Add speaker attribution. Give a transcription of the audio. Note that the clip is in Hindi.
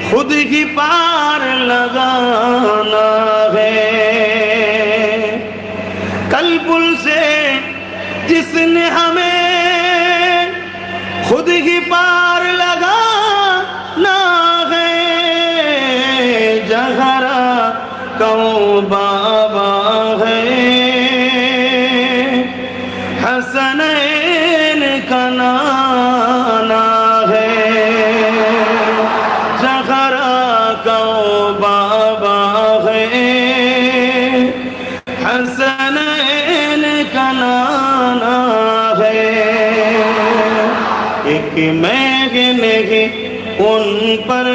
Speaker 1: खुद ही पार लगाना है। कल पुल से जिसने हमें खुद ही पार लगाना है। जहरा कौन बाबा है, हसनैन का नाना है। जहरा कौन बाबा है, हसनैन का नाना है। एक मैं नहीं उन पर